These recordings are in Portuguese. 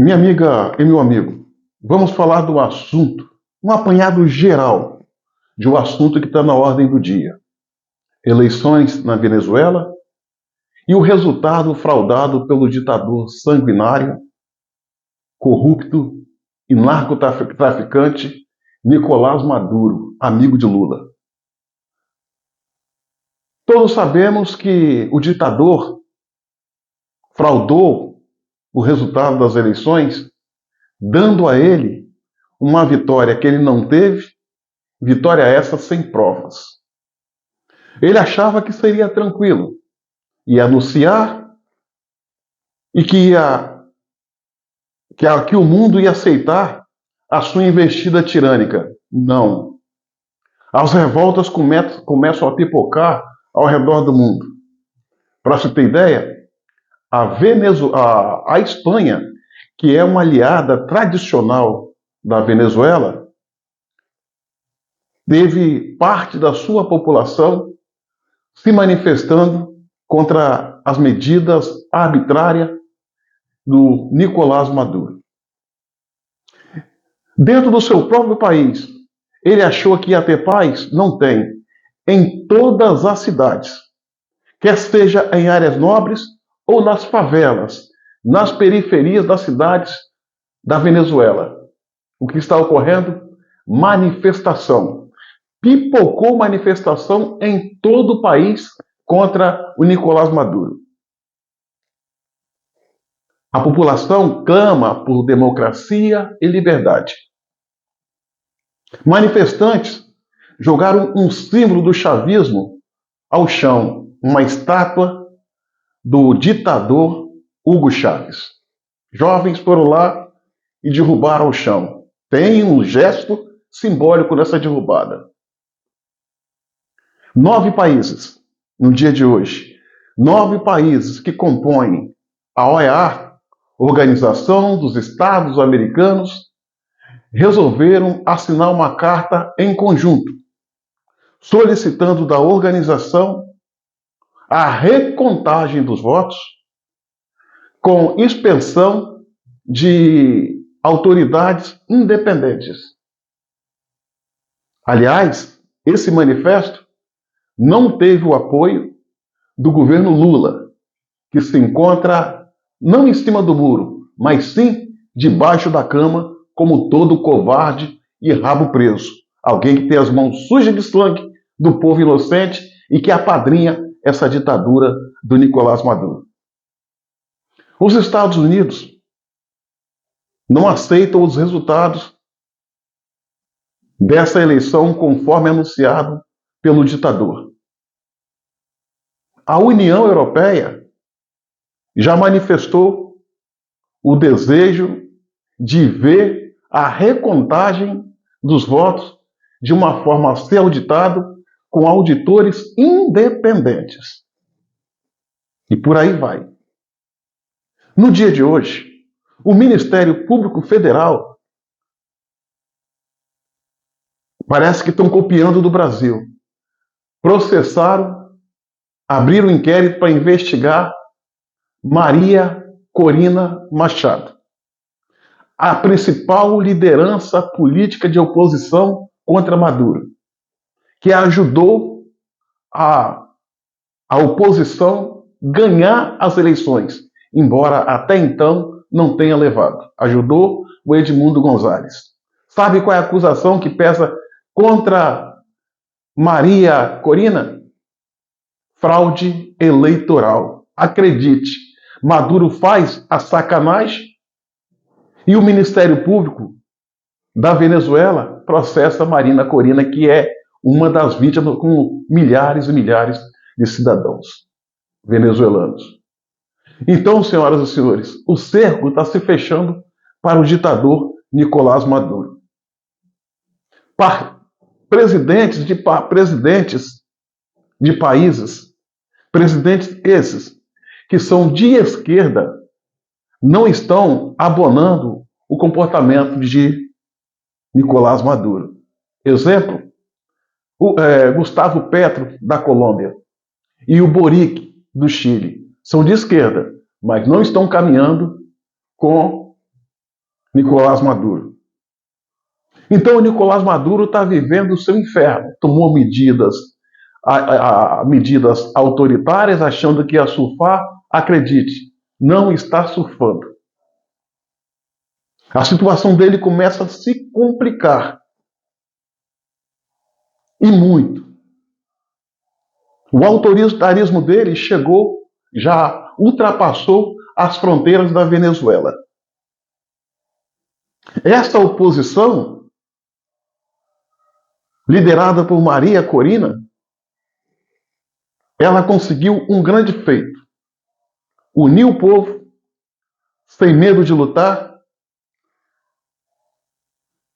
Minha amiga e meu amigo, vamos falar do assunto, um apanhado geral de um assunto que está na ordem do dia. Eleições na Venezuela e o resultado fraudado pelo ditador sanguinário, corrupto e narcotraficante Nicolás Maduro, amigo de Lula. Todos sabemos que o ditador fraudou o resultado das eleições, dando a ele uma vitória que ele não teve, vitória essa sem provas. Ele achava que seria tranquilo, ia anunciar e que o mundo ia aceitar a sua investida tirânica. Não. As revoltas começam a pipocar ao redor do mundo. Para se ter ideia, a Espanha, que é uma aliada tradicional da Venezuela, teve parte da sua população se manifestando contra as medidas arbitrárias do Nicolás Maduro. Dentro do seu próprio país, ele achou que ia ter paz? Não tem. Em todas as cidades, quer seja em áreas nobres ou nas favelas, nas periferias das cidades da Venezuela. O que está ocorrendo? Manifestação. Pipocou manifestação em todo o país contra o Nicolás Maduro. A população clama por democracia e liberdade. Manifestantes jogaram um símbolo do chavismo ao chão, uma estátua do ditador Hugo Chávez. Jovens foram lá e derrubaram ao chão. Tem um gesto simbólico nessa derrubada. 9 países, no dia de hoje, 9 países que compõem a OEA, Organização dos Estados Americanos, resolveram assinar uma carta em conjunto, solicitando da organização a recontagem dos votos com expensão de autoridades independentes. Aliás, esse manifesto não teve o apoio do governo Lula, que se encontra não em cima do muro, mas sim debaixo da cama, como todo covarde e rabo preso. Alguém que tem as mãos sujas de sangue do povo inocente e que apadrinha essa ditadura do Nicolás Maduro. Os Estados Unidos não aceitam os resultados dessa eleição conforme anunciado pelo ditador. A União Europeia já manifestou o desejo de ver a recontagem dos votos de uma forma a ser auditado com auditores independentes. E por aí vai. No dia de hoje, o Ministério Público Federal parece que estão copiando do Brasil. Processaram, abriram um inquérito para investigar Maria Corina Machado, a principal liderança política de oposição contra Maduro, que ajudou a oposição ganhar as eleições, embora até então não tenha levado. Ajudou o Edmundo Gonzalez. Sabe qual é a acusação que pesa contra Maria Corina? Fraude eleitoral. Acredite, Maduro faz a sacanagem e o Ministério Público da Venezuela processa Marina Corina, que é uma das vítimas, com milhares e milhares de cidadãos venezuelanos. Então, senhoras e senhores, o cerco está se fechando para o ditador Nicolás Maduro. Presidentes de países, presidentes esses que são de esquerda, não estão abonando o comportamento de Nicolás Maduro. Exemplo, Gustavo Petro, da Colômbia, e o Boric, do Chile. São de esquerda, mas não estão caminhando com Nicolás Maduro. Então o Nicolás Maduro está vivendo o seu inferno. Tomou medidas autoritárias, achando que ia surfar. Acredite, não está surfando. A situação dele começa a se complicar. E muito. O autoritarismo dele já ultrapassou as fronteiras da Venezuela. Essa oposição, liderada por Maria Corina, ela conseguiu um grande feito. Unir o povo, sem medo de lutar,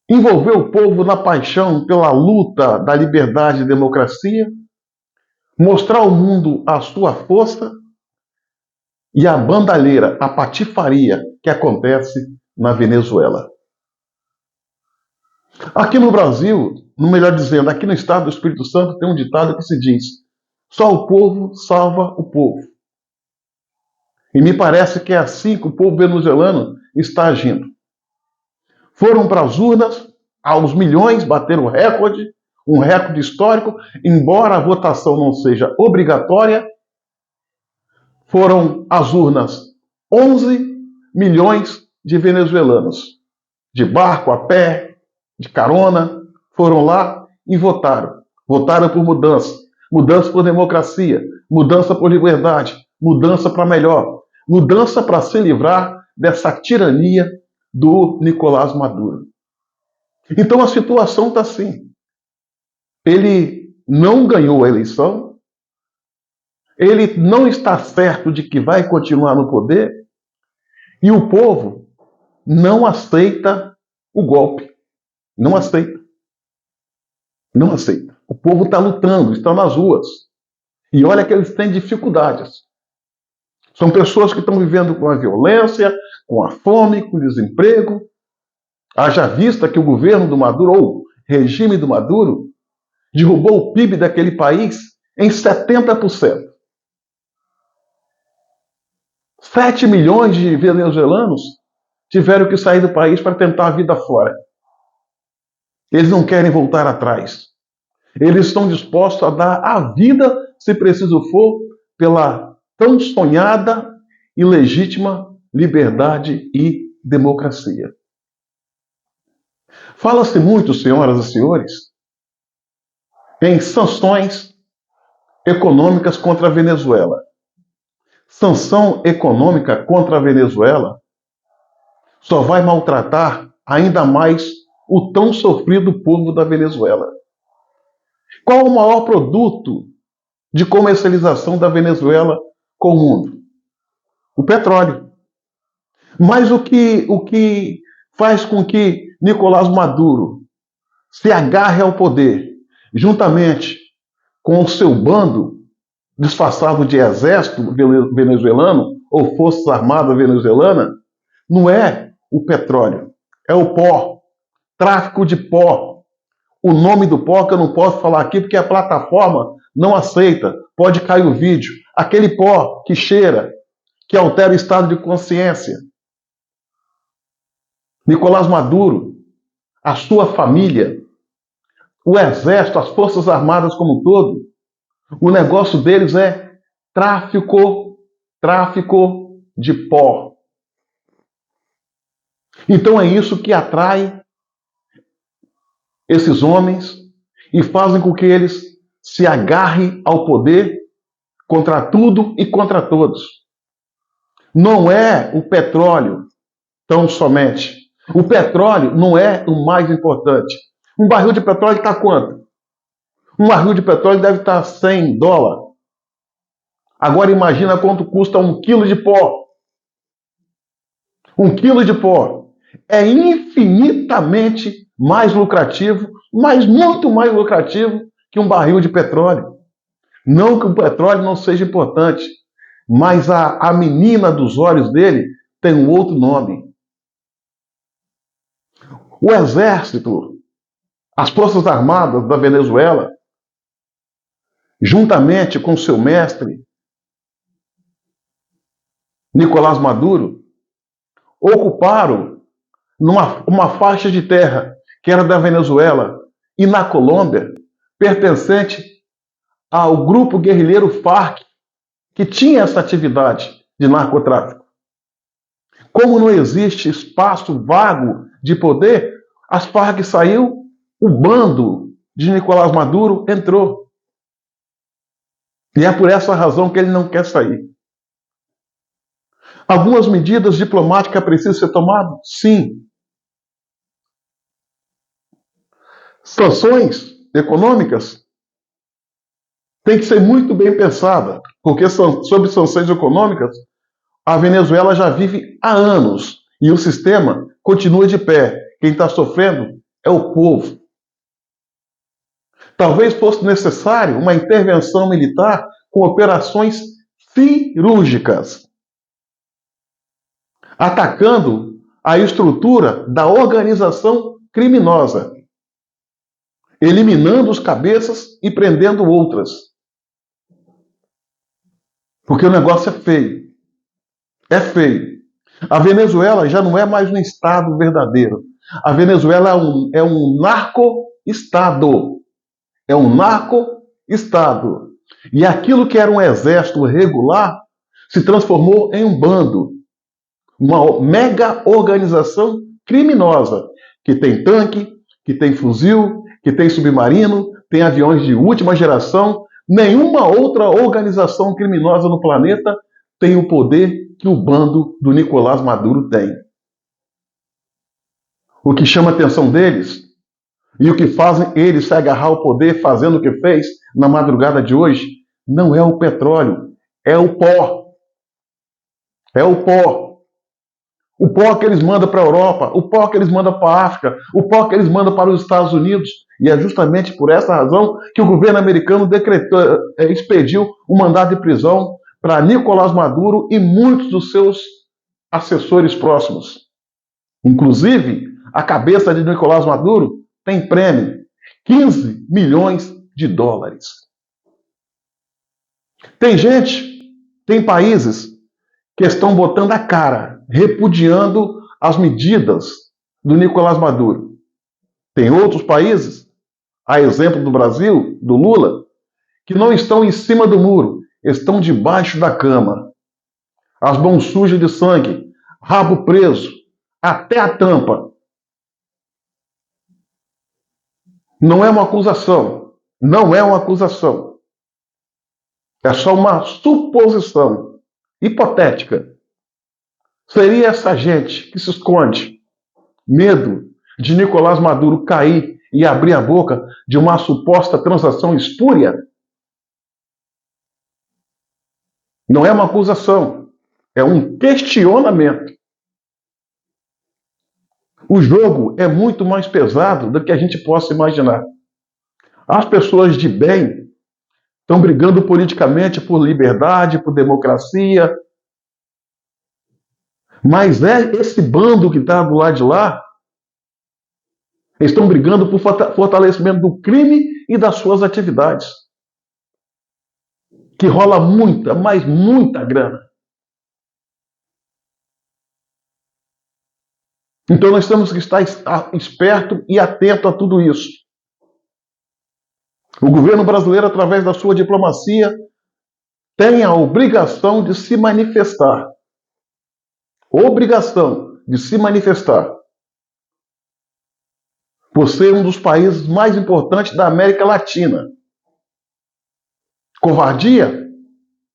envolver o povo na paixão pela luta da liberdade e democracia, mostrar ao mundo a sua força e a bandalheira, a patifaria que acontece na Venezuela. Aqui no Brasil, melhor dizendo, aqui no estado do Espírito Santo tem um ditado que se diz: só o povo salva o povo. E me parece que é assim que o povo venezuelano está agindo. Foram para as urnas, aos milhões, bateram recorde, um recorde histórico, embora a votação não seja obrigatória. Foram às urnas 11 milhões de venezuelanos, de barco, a pé, de carona, foram lá e votaram. Votaram por mudança, mudança por democracia, mudança por liberdade, mudança para melhor, mudança para se livrar dessa tirania do Nicolás Maduro. Então a situação está assim. Ele não ganhou a eleição, ele não está certo de que vai continuar no poder, e o povo não aceita o golpe. Não aceita. Não aceita. O povo está lutando, está nas ruas. E olha que eles têm dificuldades. São pessoas que estão vivendo com a violência, com a fome, com o desemprego. Haja vista que o governo do Maduro, ou regime do Maduro, derrubou o PIB daquele país em 70%. 7 milhões de venezuelanos tiveram que sair do país para tentar a vida fora. Eles não querem voltar atrás. Eles estão dispostos a dar a vida, se preciso for, pela tão sonhada e legítima liberdade e democracia. Fala-se muito, senhoras e senhores, em sanções econômicas contra a Venezuela. Sanção econômica contra a Venezuela só vai maltratar ainda mais o tão sofrido povo da Venezuela. Qual o maior produto de comercialização da Venezuela com o mundo? O petróleo. Mas o que faz com que Nicolás Maduro se agarre ao poder, juntamente com o seu bando disfarçado de exército venezuelano ou forças armadas venezuelanas, não é o petróleo, é o pó, tráfico de pó. O nome do pó que eu não posso falar aqui porque a plataforma não aceita, pode cair o vídeo. Aquele pó que cheira, que altera o estado de consciência. Nicolás Maduro, a sua família, o exército, as forças armadas como um todo, o negócio deles é tráfico de pó. Então é isso que atrai esses homens e fazem com que eles se agarrem ao poder contra tudo e contra todos. Não é o petróleo tão somente. O petróleo não é o mais importante. Um barril de petróleo está quanto? Um barril de petróleo deve estar $100. Agora imagina quanto custa 1 quilo de pó. 1 quilo de pó é infinitamente mais lucrativo, mas muito mais lucrativo que um barril de petróleo. Não que o petróleo não seja importante, mas a menina dos olhos dele tem um outro nome. O exército, as forças armadas da Venezuela, juntamente com seu mestre, Nicolás Maduro, ocuparam numa uma faixa de terra que era da Venezuela e na Colômbia, pertencente ao grupo guerrilheiro FARC, que tinha essa atividade de narcotráfico. Como não existe espaço vago de poder, as Farc saiu, o bando de Nicolás Maduro entrou. E é por essa razão que ele não quer sair. Algumas medidas diplomáticas precisam ser tomadas? Sim. Sanções econômicas têm que ser muito bem pensadas, porque sobre sanções econômicas, a Venezuela já vive há anos e o sistema continua de pé. Quem está sofrendo é o povo. Talvez fosse necessário uma intervenção militar com operações cirúrgicas, atacando a estrutura da organização criminosa, eliminando os cabeças e prendendo outras. Porque o negócio é feio. É feio. A Venezuela já não é mais um Estado verdadeiro. A Venezuela é um narco-estado. É um narco-estado. E aquilo que era um exército regular se transformou em um bando. Uma mega organização criminosa que tem tanque, que tem fuzil, que tem submarino, tem aviões de última geração. Nenhuma outra organização criminosa no planeta tem o poder que o bando do Nicolás Maduro tem. O que chama a atenção deles e o que fazem eles se agarrar ao poder fazendo o que fez na madrugada de hoje não é o petróleo, é o pó. É o pó. O pó que eles mandam para a Europa, o pó que eles mandam para a África, o pó que eles mandam para os Estados Unidos. E é justamente por essa razão que o governo americano expediu um mandado de prisão para Nicolás Maduro e muitos dos seus assessores próximos. Inclusive, a cabeça de Nicolás Maduro tem prêmio, 15 milhões de dólares. Tem gente, tem países que estão botando a cara, repudiando as medidas do Nicolás Maduro. Tem outros países, a exemplo do Brasil, do Lula, que não estão em cima do muro, estão debaixo da cama. As mãos sujas de sangue, rabo preso, até a tampa. Não é uma acusação. Não é uma acusação. É só uma suposição hipotética. Seria essa gente que se esconde, medo de Nicolás Maduro cair e abrir a boca de uma suposta transação espúria? Não é uma acusação, é um questionamento. O jogo é muito mais pesado do que a gente possa imaginar. As pessoas de bem estão brigando politicamente por liberdade, por democracia, mas é esse bando que está do lado de lá, eles estão brigando por fortalecimento do crime e das suas atividades. Que rola muita, mas muita grana. Então nós temos que estar esperto e atento a tudo isso. O governo brasileiro, através da sua diplomacia, tem a obrigação de se manifestar. Obrigação de se manifestar. Por ser um dos países mais importantes da América Latina. Covardia?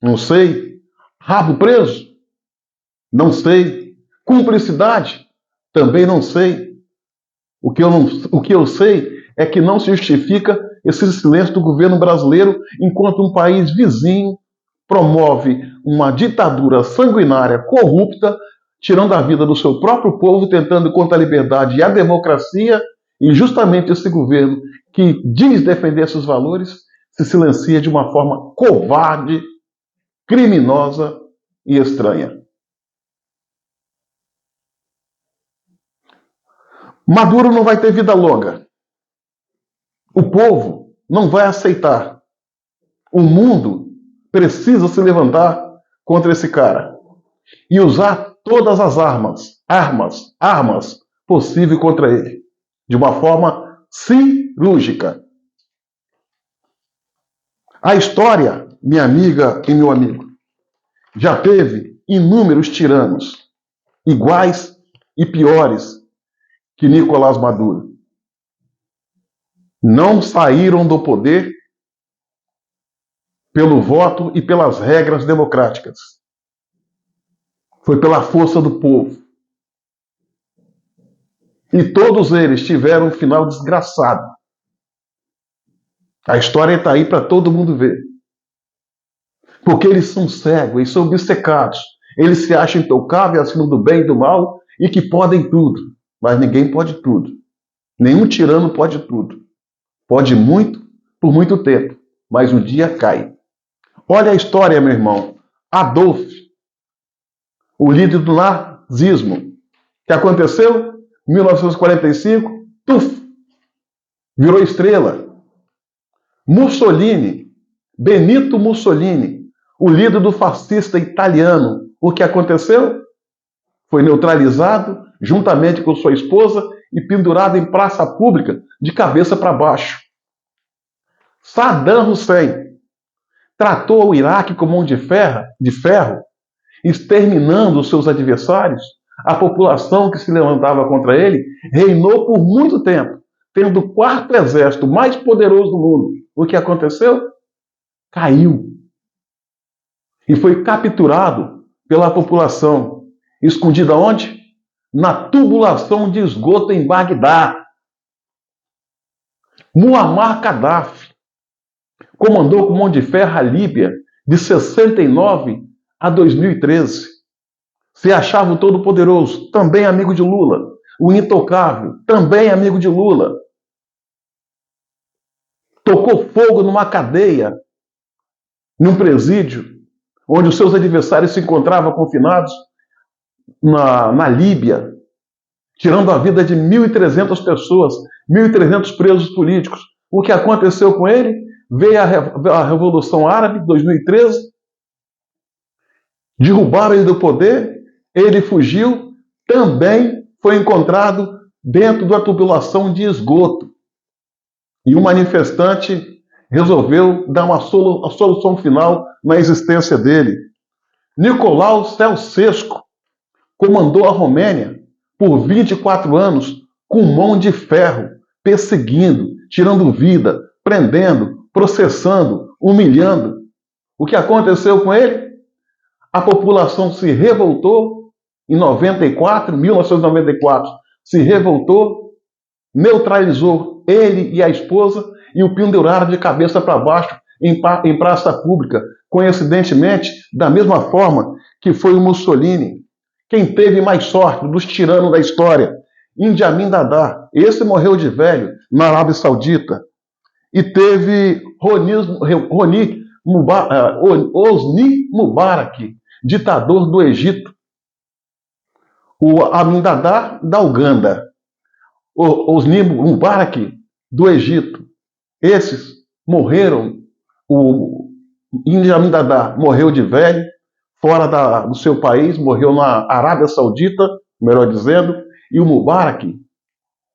Não sei. Rabo preso? Não sei. Cumplicidade? Também não sei. O que eu sei é que não se justifica esse silêncio do governo brasileiro enquanto um país vizinho promove uma ditadura sanguinária, corrupta, tirando a vida do seu próprio povo, tentando contra a liberdade e a democracia, e justamente esse governo que diz defender esses valores se silencia de uma forma covarde, criminosa e estranha. Maduro não vai ter vida longa. O povo não vai aceitar. O mundo precisa se levantar contra esse cara e usar todas as armas possível contra ele, de uma forma cirúrgica. A história, minha amiga e meu amigo, já teve inúmeros tiranos, iguais e piores que Nicolás Maduro. Não saíram do poder pelo voto e pelas regras democráticas. Foi pela força do povo. E todos eles tiveram um final desgraçado. A história está aí para todo mundo ver. Porque eles são cegos, eles são obcecados. Eles se acham intocáveis acima do bem e do mal e que podem tudo. Mas ninguém pode tudo. Nenhum tirano pode tudo. Pode muito por muito tempo, mas um dia cai. Olha a história, meu irmão. Adolf, o líder do nazismo. O que aconteceu? 1945, virou estrela. Mussolini, Benito Mussolini, o líder do fascista italiano. O que aconteceu? Foi neutralizado juntamente com sua esposa e pendurado em praça pública de cabeça para baixo. Saddam Hussein tratou o Iraque com mão de ferro, exterminando os seus adversários. A população que se levantava contra ele reinou por muito tempo, tendo o quarto exército mais poderoso do mundo. O que aconteceu? Caiu. E foi capturado pela população. Escondida onde? Na tubulação de esgoto em Bagdá. Muammar Gaddafi comandou com mão de ferro a Líbia de 69 a 2013. Se achava o todo-poderoso, também amigo de Lula. O intocável, também amigo de Lula. Tocou fogo numa cadeia, num presídio, onde os seus adversários se encontravam confinados na Líbia, tirando a vida de 1.300 pessoas, 1.300 presos políticos. O que aconteceu com ele? Veio a Revolução Árabe, 2013, derrubaram ele do poder, ele fugiu, também foi encontrado dentro da tubulação de esgoto. E um manifestante resolveu dar uma solução final na existência dele. Nicolau Ceausescu comandou a Romênia por 24 anos com mão de ferro, perseguindo, tirando vida, prendendo, processando, humilhando. O que aconteceu com ele? A população se revoltou em 1994, se revoltou, neutralizou ele e a esposa e o penduraram de cabeça para baixo em praça pública, coincidentemente, da mesma forma que foi o Mussolini. Quem teve mais sorte dos tiranos da história? Idi Amin Dada. Esse morreu de velho na Arábia Saudita. E teve Hosni Mubarak, ditador do Egito. O Amin Dada da Uganda. O Hosni Mubarak do Egito. Esses morreram. O Idi Amin Dada morreu de velho, fora do seu país, morreu na Arábia Saudita, melhor dizendo, e o Mubarak,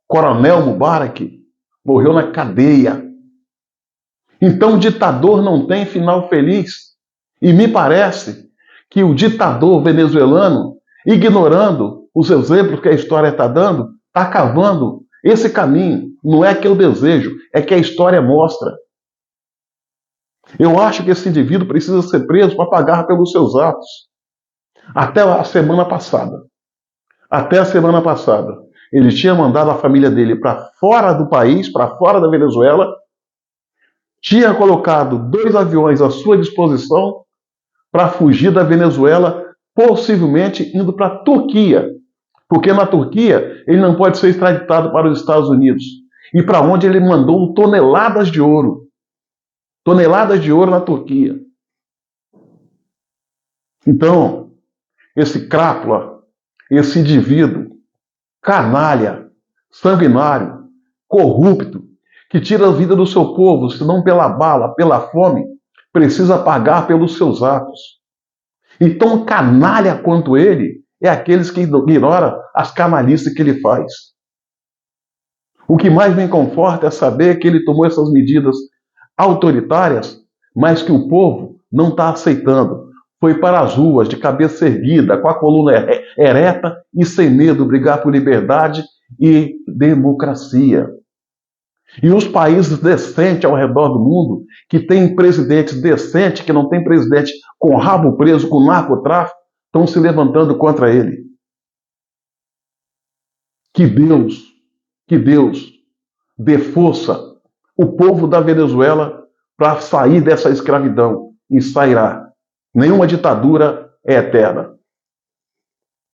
Coronel Mubarak, morreu na cadeia. Então o ditador não tem final feliz. E me parece que o ditador venezuelano, ignorando os exemplos que a história está dando, está cavando esse caminho. Não é que eu desejo, é que a história mostra. Eu acho que esse indivíduo precisa ser preso para pagar pelos seus atos. Até a semana passada, ele tinha mandado a família dele para fora do país, para fora da Venezuela, tinha colocado 2 aviões à sua disposição para fugir da Venezuela, possivelmente indo para a Turquia, porque na Turquia ele não pode ser extraditado para os Estados Unidos, e para onde ele mandou toneladas de ouro na Turquia. Então, esse crápula, esse indivíduo, canalha, sanguinário, corrupto, que tira a vida do seu povo, se não pela bala, pela fome, precisa pagar pelos seus atos. E tão canalha quanto ele é aqueles que ignoram as canalices que ele faz. O que mais me conforta é saber que ele tomou essas medidas autoritárias, mas que o povo não está aceitando. Foi para as ruas, de cabeça erguida, com a coluna ereta e sem medo, brigar por liberdade e democracia. E os países decentes ao redor do mundo, que têm presidentes decentes, que não tem presidente com rabo preso, com narcotráfico, estão se levantando contra ele. Que Deus, que Deus dê força o povo da Venezuela para sair dessa escravidão, e sairá. Nenhuma ditadura é eterna.